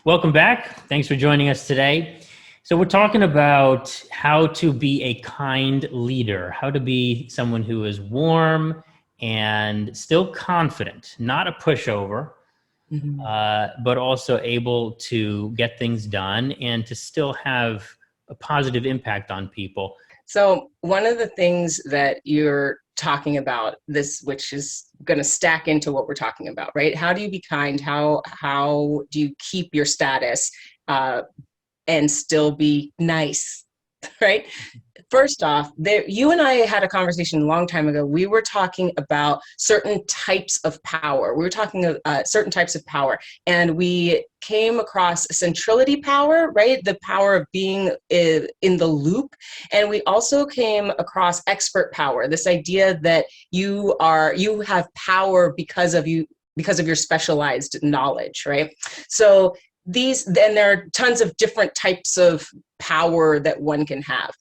Welcome back. Thanks for joining us today. So we're talking about how to be a kind leader, how to be someone who is warm and still confident, not a pushover, Mhm. but also able to get things done and to still have a positive impact on people. So one of the things that you're talking about, this, which is going to stack into what we're talking about, right? How do you be kind? How do you keep your status uh, and still be nice, right? First off, you and I had a conversation a long time ago. We were talking about certain types of power. We were talking certain types of power, and we came across centrality power, right? The power of being in the loop. And we also came across expert power, this idea that you have power because of your specialized knowledge, right? So then there are tons of different types of power that one can have.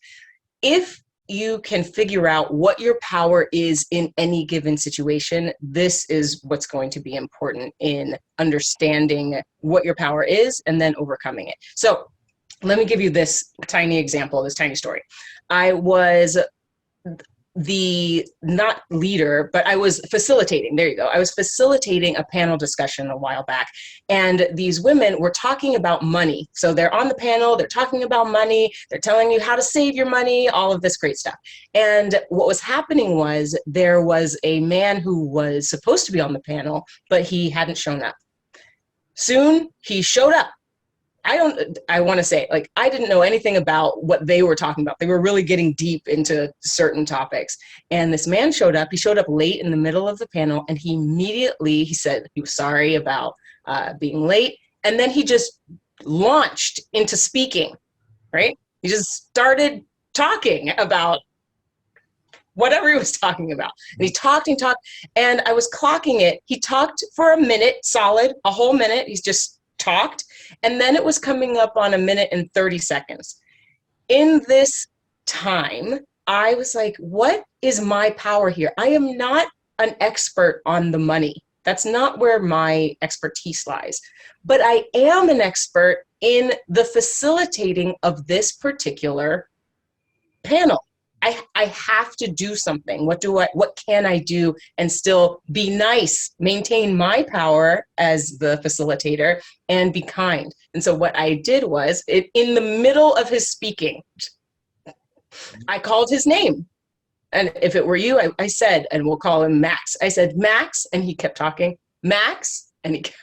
If you can figure out what your power is in any given situation, this is what's going to be important in understanding what your power is and then overcoming it. So let me give you this tiny example, this tiny story. I was not leader, but I was facilitating. There you go. I was facilitating a panel discussion a while back, and these women were talking about money. So they're on the panel, they're talking about money, they're telling you how to save your money, all of this great stuff. And what was happening was there was a man who was supposed to be on the panel, but he hadn't shown up. Soon he showed up. I want to say, like, I didn't know anything about what they were talking about. They were really getting deep into certain topics. And this man showed up. He showed up late in the middle of the panel, and he said he was sorry about being late. And then he just launched into speaking, right? He just started talking about whatever he was talking about. And he talked and talked, and I was clocking it. He talked for a minute, solid, a whole minute. He's just talked, and then it was coming up on 1 minute and 30 seconds. In this time, I was like, what is my power here? I am not an expert on the money. That's not where my expertise lies. But I am an expert in the facilitating of this particular panel. I have to do something. What can I do and still be nice, maintain my power as the facilitator, and be kind? And so what I did was, in the middle of his speaking, I called his name. And if it were you, I said, and we'll call him Max. I said, Max, and he kept talking. Max, and he kept,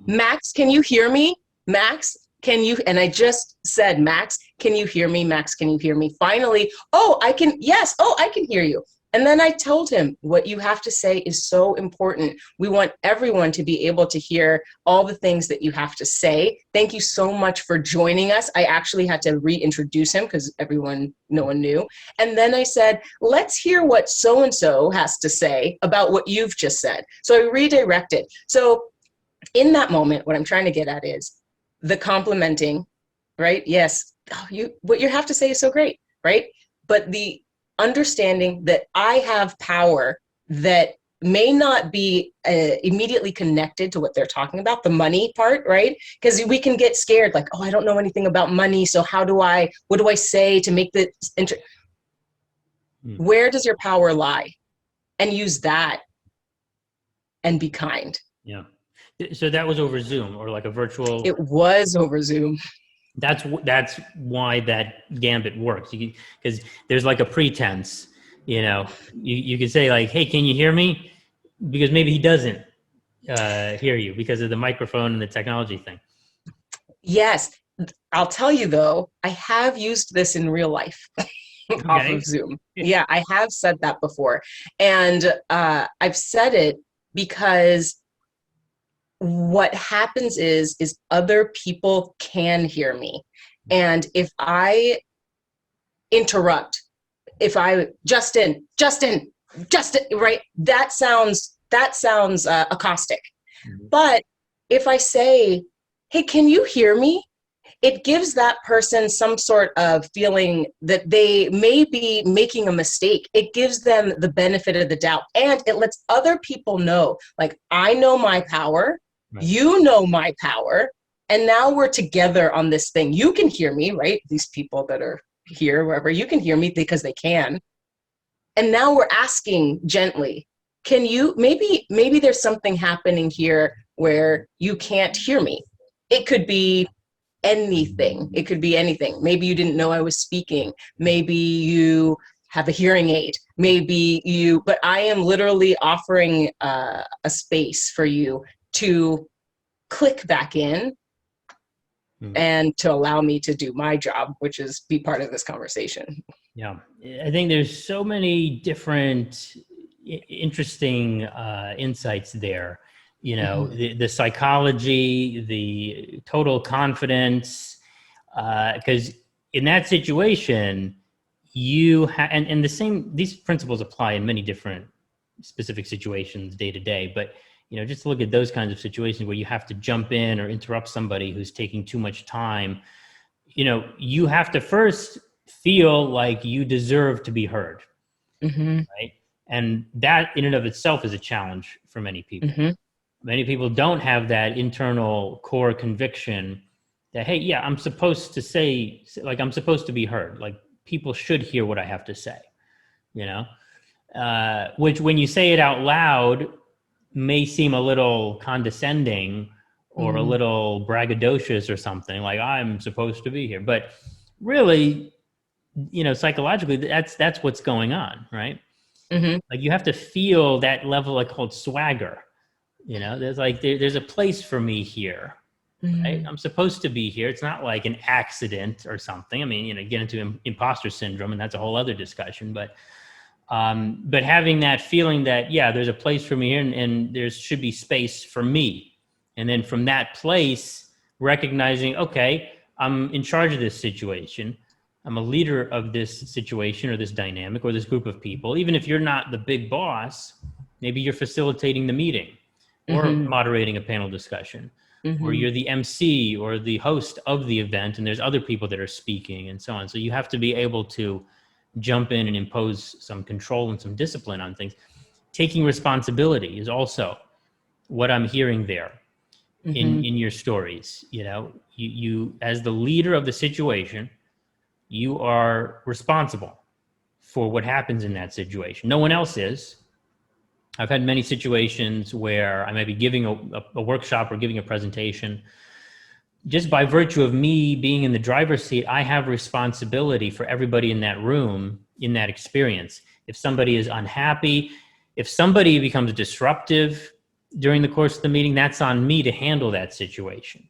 Max, can you hear me? Max, can you? And I just said, Max, can you hear me? Max, can you hear me? Finally, oh, I can, yes, oh, I can hear you. And then I told him, what you have to say is so important. We want everyone to be able to hear all the things that you have to say. Thank you so much for joining us. I actually had to reintroduce him because no one knew. And then I said, let's hear what so-and-so has to say about what you've just said. So I redirected. So in that moment, what I'm trying to get at is the complimenting, right? Yes, what you have to say is so great, right? But the understanding that I have power that may not be immediately connected to what they're talking about, the money part, right? Because we can get scared, like, oh, I don't know anything about money, so what do I say to make this Where does your power lie? And use that and be kind. Yeah. So that was over Zoom or like a virtual. It was over Zoom. That's why that gambit works. Because there's like a pretense, you could say like, hey, can you hear me? Because maybe he doesn't hear you because of the microphone and the technology thing. Yes. I'll tell you though, I have used this in real life. Okay. Off of Zoom. Yeah, I have said that before. And I've said it because what happens is other people can hear me. And if I interrupt, if I, Justin, right? That sounds caustic. Mm-hmm. But if I say, hey, can you hear me? It gives that person some sort of feeling that they may be making a mistake. It gives them the benefit of the doubt, and it lets other people know, like, I know my power, right. You know my power, And now we're together on this thing. You can hear me, right? These people that are here, wherever, you can hear me because they can. And now we're asking gently, can you, maybe there's something happening here where you can't hear me. It could be anything. It could be anything. Maybe you didn't know I was speaking. Maybe you have a hearing aid. But I am literally offering a space for you to click back in and to allow me to do my job, which is be part of this conversation. Yeah, I think there's so many different interesting insights there. You know, the psychology, the total confidence, because in that situation, and these principles apply in many different specific situations day to day, but you know, just look at those kinds of situations where you have to jump in or interrupt somebody who's taking too much time. You know, you have to first feel like you deserve to be heard, right? And that in and of itself is a challenge for many people. Many people don't have that internal core conviction that, hey, yeah, I'm supposed to say, like, I'm supposed to be heard. Like, people should hear what I have to say, you know? Which when you say it out loud may seem a little condescending or a little braggadocious or something, like I'm supposed to be here. But really, you know, psychologically, that's what's going on, right? Like you have to feel that level, like called swagger. You know, there's a place for me here, right? I'm supposed to be here. It's not like an accident or something. I mean, you know, get into imposter syndrome, and that's a whole other discussion. But having that feeling that, yeah, there's a place for me here, and there should be space for me. And then from that place, recognizing, okay, I'm in charge of this situation. I'm a leader of this situation or this dynamic or this group of people. Even if you're not the big boss, maybe you're facilitating the meeting or moderating a panel discussion, or you're the MC or the host of the event, and there's other people that are speaking and so on. So you have to be able to jump in and impose some control and some discipline on things. Taking responsibility is also what I'm hearing there in your stories. You know, you as the leader of the situation, you are responsible for what happens in that situation. No one else is. I've had many situations where I may be giving a workshop or giving a presentation. Just by virtue of me being in the driver's seat, I have responsibility for everybody in that room, in that experience. If somebody is unhappy, if somebody becomes disruptive during the course of the meeting, that's on me to handle that situation,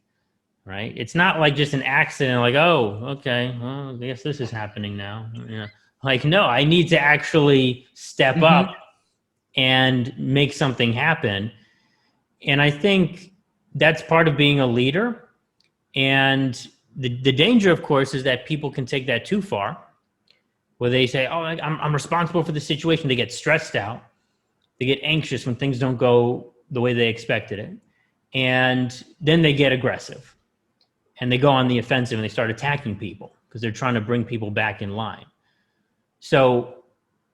right? It's not like just an accident, like, oh, okay, well, I guess this is happening now. You know, like, no, I need to actually step up and make something happen. And I think that's part of being a leader. And the danger, of course, is that people can take that too far, where they say, oh, I'm responsible for the situation. They get stressed out. They get anxious when things don't go the way they expected it. And then they get aggressive. And they go on the offensive and they start attacking people because they're trying to bring people back in line. So,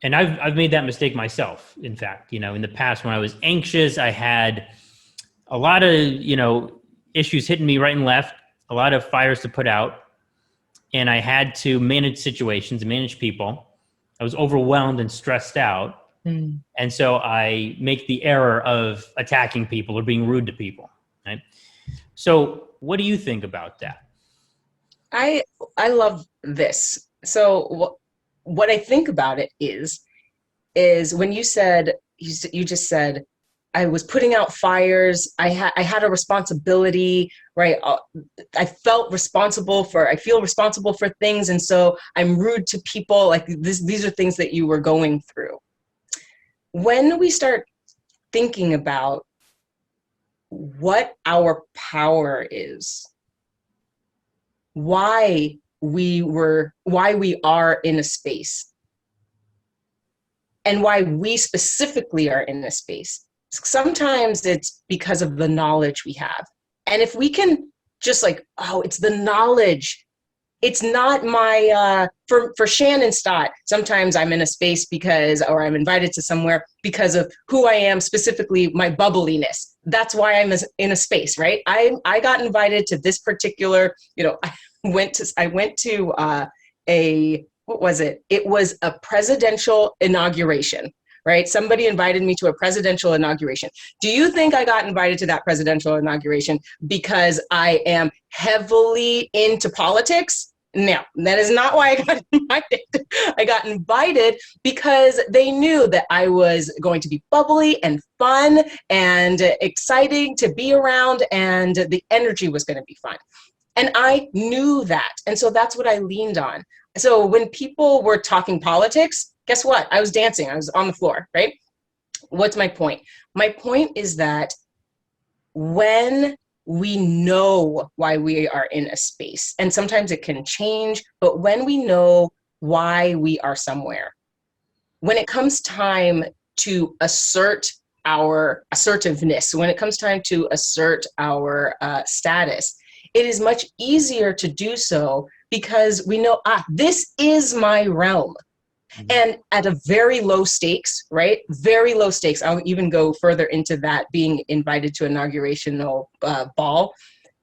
and I've made that mistake myself. In fact, you know, in the past when I was anxious, I had a lot of, you know, issues hitting me right and left, a lot of fires to put out. And I had to manage situations, manage people. I was overwhelmed and stressed out. And so I make the error of attacking people or being rude to people, right? So what do you think about that? I love this. So what I think about it is when you said, you just said, I was putting out fires. I had a responsibility, right? I feel responsible for things. And so I'm rude to people. Like these are things that you were going through. When we start thinking about what our power is, why we are in a space, and why we specifically are in a space. Sometimes it's because of the knowledge we have. And if we can just like, oh, it's the knowledge. It's not my, for Shannon Stott, sometimes I'm in a space or I'm invited to somewhere because of who I am, specifically my bubbliness. that's why I'm in a space, right? I got invited to this particular, I went to what was it? It was a presidential inauguration, right? Somebody invited me to a presidential inauguration. Do you think I got invited to that presidential inauguration because I am heavily into politics? No, that is not why I got invited. I got invited because they knew that I was going to be bubbly and fun and exciting to be around, and the energy was going to be fun. And I knew that. And so that's what I leaned on. So when people were talking politics, guess what? I was dancing. I was on the floor, right? What's my point? My point is that when we know why we are in a space, and sometimes it can change, but when we know why we are somewhere, when it comes time to assert our assertiveness, when it comes time to assert our status, it is much easier to do so because we know, this is my realm. And at a very low stakes, right? Very low stakes. I'll even go further into that, being invited to an inaugurational ball.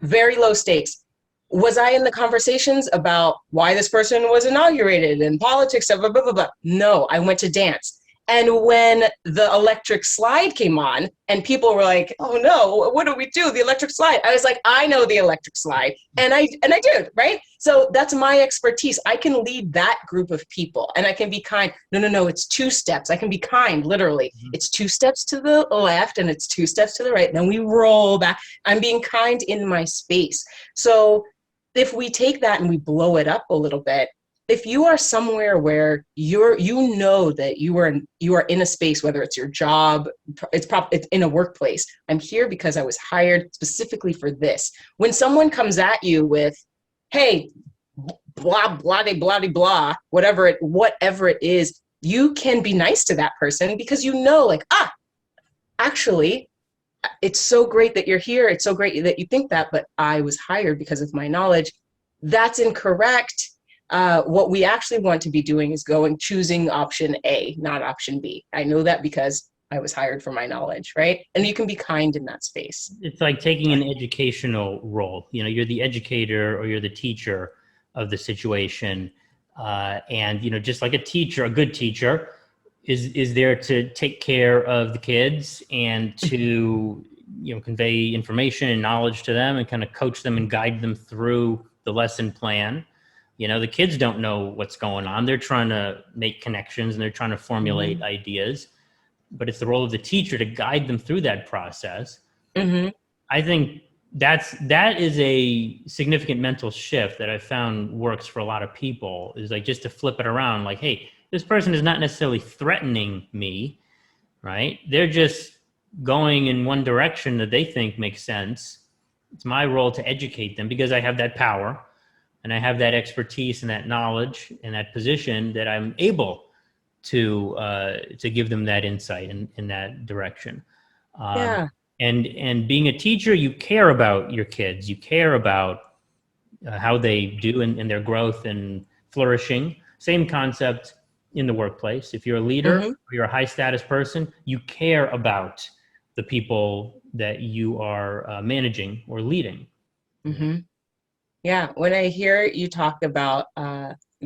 Very low stakes. Was I in the conversations about why this person was inaugurated and politics, blah, blah, blah, blah? No, I went to dance. And when the electric slide came on and people were like, oh no, what do we do? The electric slide. I was like, I know the electric slide. And I did, right? So that's my expertise. I can lead that group of people and I can be kind. No, it's 2 steps. I can be kind, literally. It's 2 steps to the left and it's 2 steps to the right. Then we roll back. I'm being kind in my space. So if we take that and we blow it up a little bit, if you are somewhere where you know that you are in a space, whether it's your job, it's in a workplace. I'm here because I was hired specifically for this. When someone comes at you with, hey, blah, blah, blah, blah, blah, whatever it is, you can be nice to that person because you know, like, actually, it's so great that you're here. It's so great that you think that, but I was hired because of my knowledge. That's incorrect. What we actually want to be doing is choosing option A, not option B. I know that because I was hired for my knowledge, right? And you can be kind in that space. It's like taking an educational role. You're the educator or you're the teacher of the situation. And, just like a good teacher is there to take care of the kids and to, convey information and knowledge to them and kind of coach them and guide them through the lesson plan. The kids don't know what's going on. They're trying to make connections and they're trying to formulate ideas, but it's the role of the teacher to guide them through that process. I think that is a significant mental shift that I found works for a lot of people, is like just to flip it around. Like, hey, this person is not necessarily threatening me, right? They're just going in one direction that they think makes sense. It's my role to educate them because I have that power. And I have that expertise and that knowledge and that position that I'm able to give them that insight in that direction. And being a teacher, you care about your kids. You care about how they do in their growth and flourishing. Same concept in the workplace. If you're a leader or you're a high status person, you care about the people that you are managing or leading. Yeah, when I hear you talk about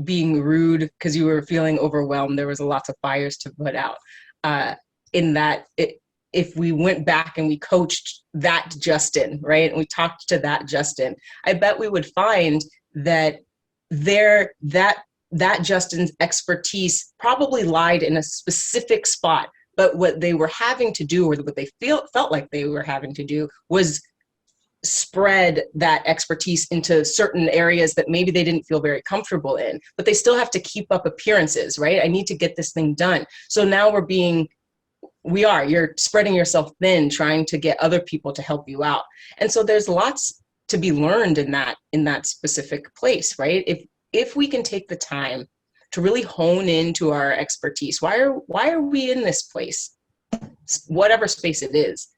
being rude because you were feeling overwhelmed, there was lots of fires to put out. If we went back and we coached that Justin, right, and we talked to that Justin, I bet we would find that that Justin's expertise probably lied in a specific spot. But what they were having to do, or what they felt like they were having to do, was spread that expertise into certain areas that maybe they didn't feel very comfortable in, but they still have to keep up appearances, right? I need to get this thing done. So now you're spreading yourself thin, trying to get other people to help you out. And so there's lots to be learned in that specific place, right? If we can take the time to really hone into our expertise, why are we in this place? Whatever space it is.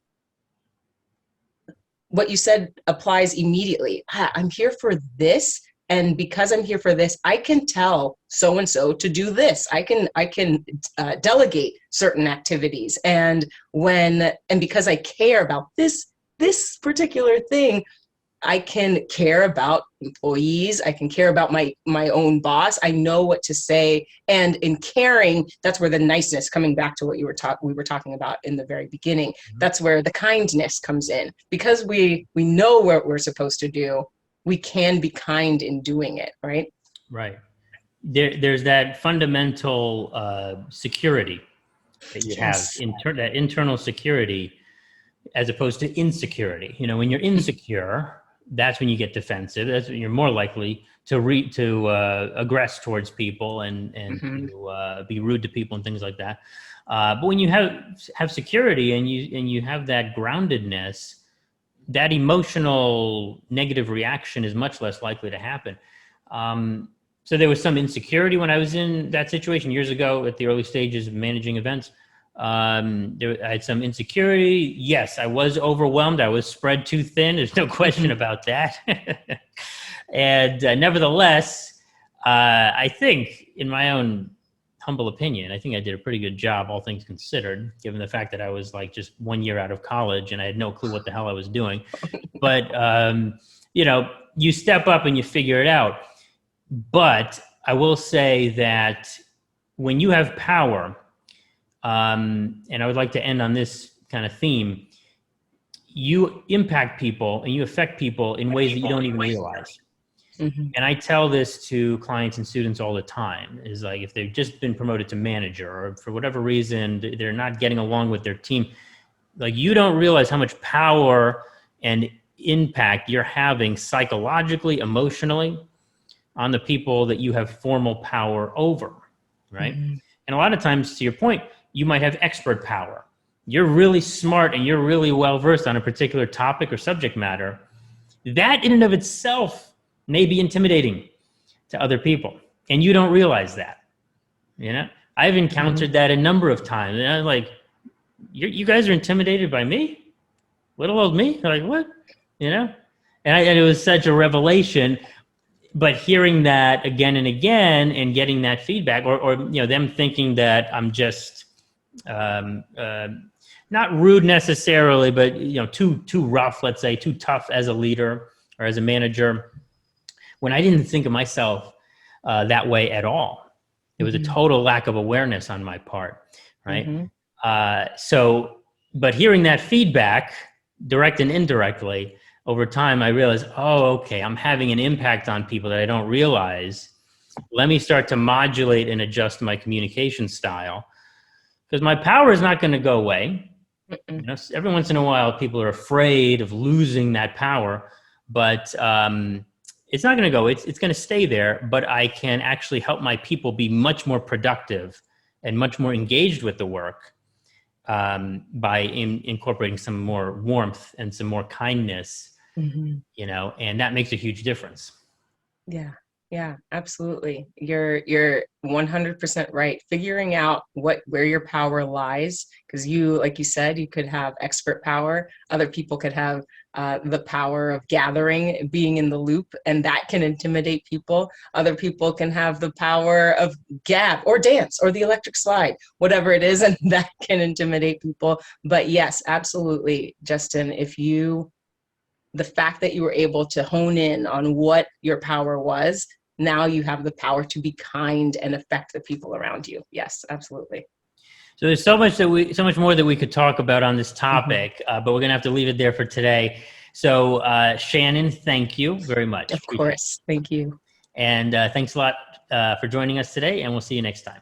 What you said applies immediately. I'm here for this And because I'm here for this, I can tell so-and-so to do this. I can delegate certain activities. And because I care about this particular thing, I can care about employees. I can care about my own boss. I know what to say. And in caring, that's where the niceness, coming back to what we were talking about in the very beginning, that's where the kindness comes in. Because we know what we're supposed to do, we can be kind in doing it, right? Right. There's that fundamental security that you have, Yes. that internal security, as opposed to insecurity. You know, when you're insecure, that's when you get defensive. That's when you're more likely to aggress towards people and to be rude to people and things like that. But when you have security and you have that groundedness, that emotional negative reaction is much less likely to happen. So there was some insecurity when I was in that situation years ago at the early stages of managing events. I had some insecurity. Yes, I was overwhelmed. I was spread too thin. There's no question about that. And nevertheless, I think, in my own humble opinion, I think I did a pretty good job, all things considered, given the fact that I was like just 1 year out of college and I had no clue what the hell I was doing. But, you know, you step up and you figure it out. But I will say that when you have power, and I would like to end on this kind of theme, you impact people and you affect people in ways that you don't even realize. And I tell this to clients and students all the time, is like, if they've just been promoted to manager or for whatever reason, they're not getting along with their team, like, you don't realize how much power and impact you're having psychologically, emotionally on the people that you have formal power over, right? And a lot of times, to your point, you might have expert power. You're really smart and you're really well-versed on a particular topic or subject matter. That in and of itself may be intimidating to other people, and you don't realize that. You know, I've encountered that a number of times, and I'm like, you guys are intimidated by me? Little old me? They're like, what? You know? And it was such a revelation. But hearing that again and again and getting that feedback, or you know, them thinking that I'm just not rude necessarily, but you know, too rough, let's say, too tough as a leader or as a manager, when I didn't think of myself that way at all. It was a total lack of awareness on my part, right? But hearing that feedback, direct and indirectly, over time, I realized, oh, okay, I'm having an impact on people that I don't realize. Let me start to modulate and adjust my communication style, because my power is not going to go away. You know, every once in a while, people are afraid of losing that power, but it's not going to go. It's going to stay there, but I can actually help my people be much more productive and much more engaged with the work by incorporating some more warmth and some more kindness. You know, and that makes a huge difference. Yeah, absolutely. You're 100% right. Figuring out where your power lies, because like you said, you could have expert power. Other people could have the power of gathering, being in the loop, and that can intimidate people. Other people can have the power of gab or dance or the electric slide, whatever it is, and that can intimidate people. But yes, absolutely, Justin, the fact that you were able to hone in on what your power was, now you have the power to be kind and affect the people around you. Yes, absolutely. So there's so much more that we could talk about on this topic, but we're going to have to leave it there for today. So Shannon, thank you very much. Of course. Thank you. And thanks a lot for joining us today, and we'll see you next time.